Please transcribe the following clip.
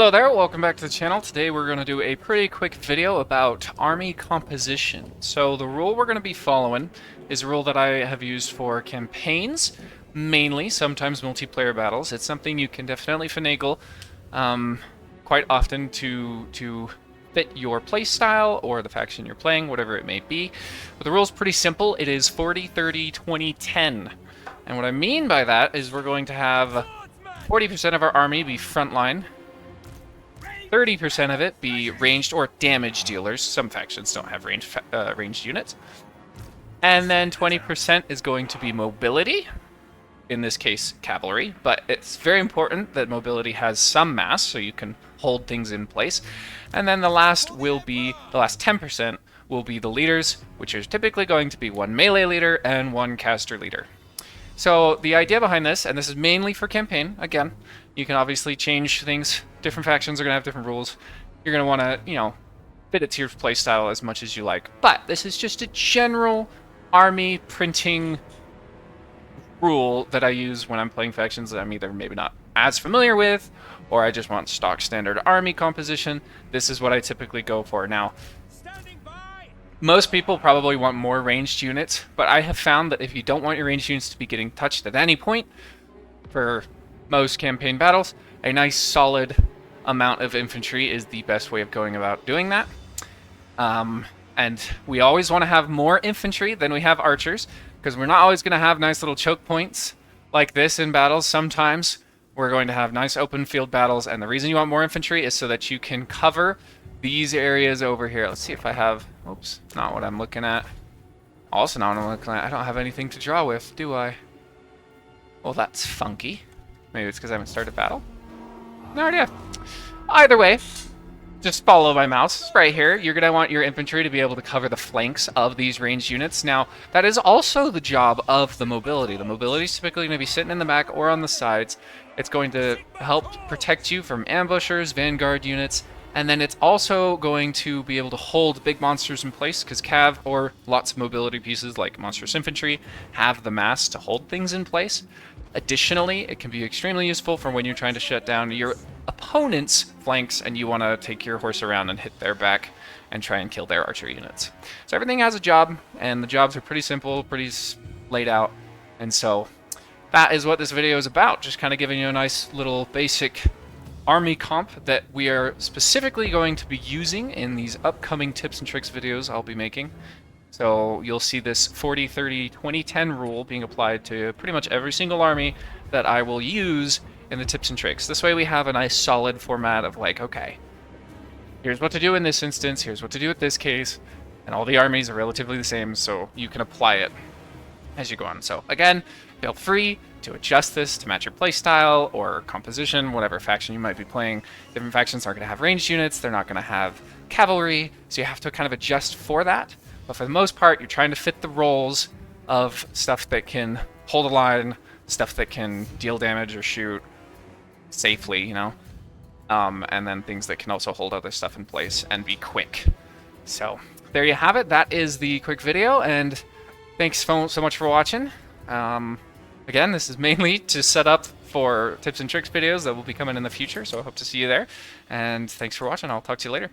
Hello there, welcome back to the channel. Today we're going to do a pretty quick video about army composition. So the rule we're going to be following is a rule that I have used for campaigns, mainly, sometimes multiplayer battles. It's something you can definitely finagle quite often to fit your playstyle or the faction you're playing, whatever it may be. But the rule's pretty simple. It is 40-30-20-10. And what I mean by that is we're going to have 40% of our army be frontline, 30% of it be ranged or damage dealers. Some factions don't have ranged units. And then 20% is going to be mobility, in this case cavalry, but it's very important that mobility has some mass so you can hold things in place. And then the last 10% will be the leaders, which is typically going to be one melee leader and one caster leader. So the idea behind this, and this is mainly for campaign, again, you can obviously change things. Different factions are going to have different rules. You're going to want to, fit it to your playstyle as much as you like. But this is just a general army printing rule that I use when I'm playing factions that I'm either maybe not as familiar with, or I just want stock standard army composition. This is what I typically go for. Now, most people probably want more ranged units, but I have found that if you don't want your ranged units to be getting touched at any point, for most campaign battles, a nice solid amount of infantry is the best way of going about doing that. And we always want to have more infantry than we have archers, because we're not always going to have nice little choke points like this in battles. Sometimes we're going to have nice open field battles, and the reason you want more infantry is so that you can cover these areas over here. Let's see if I have... Oops, not what I'm looking at. Also not what I'm looking at. I don't have anything to draw with, do I? Well, that's funky. Maybe it's because I haven't started battle. No idea. Either way, just follow my mouse right here. You're going to want your infantry to be able to cover the flanks of these ranged units. Now, that is also the job of the mobility. The mobility is typically going to be sitting in the back or on the sides. It's going to help protect you from ambushers, vanguard units, and then it's also going to be able to hold big monsters in place, because cav or lots of mobility pieces like monstrous infantry have the mass to hold things in place. Additionally, it can be extremely useful for when you're trying to shut down your opponent's flanks and you want to take your horse around and hit their back and try and kill their archer units. So everything has a job, and the jobs are pretty simple, pretty laid out, and so that is what this video is about, just kind of giving you a nice little basic army comp that we are specifically going to be using in these upcoming tips and tricks videos I'll be making. So you'll see this 40-30-20-10 rule being applied to pretty much every single army that I will use in the tips and tricks. This way we have a nice solid format of like, okay, here's what to do in this instance, here's what to do with this case, and all the armies are relatively the same, so you can apply it as you go on. So again, feel free to adjust this to match your playstyle or composition, whatever faction you might be playing. Different factions aren't going to have ranged units, they're not going to have cavalry, so you have to kind of adjust for that. But for the most part, you're trying to fit the roles of stuff that can hold a line, stuff that can deal damage or shoot safely, and then things that can also hold other stuff in place and be quick. So there you have it. That is the quick video, and thanks so much for watching. Again, this is mainly to set up for tips and tricks videos that will be coming in the future, so I hope to see you there. And thanks for watching. I'll talk to you later.